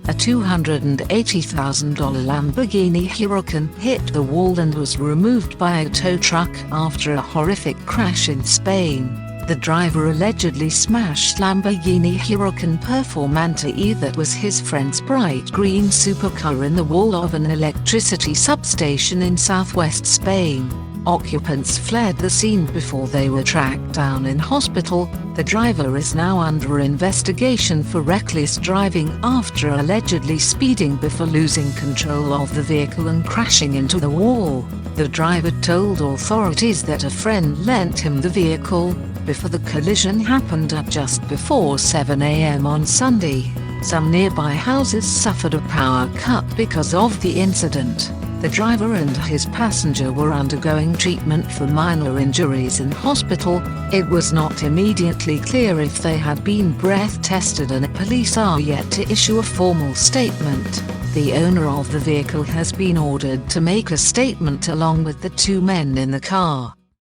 A $280,000 Lamborghini Huracan hit the wall and was removed by a tow truck after a horrific crash in Spain. The driver allegedly smashed Lamborghini Huracan Performante that was his friend's bright green supercar in the wall of an electricity substation in southwest Spain. Occupants fled the scene before they were tracked down in hospital. The driver is now under investigation for reckless driving after allegedly speeding before losing control of the vehicle and crashing into the wall. The driver told authorities that a friend lent him the vehicle before the collision happened at just before 7 a.m. on Sunday. Some nearby houses suffered a power cut because of the incident. The driver and his passenger were undergoing treatment for minor injuries in hospital. It was not immediately clear if they had been breath tested, and police are yet to issue a formal statement. The owner of the vehicle has been ordered to make a statement along with the two men in the car.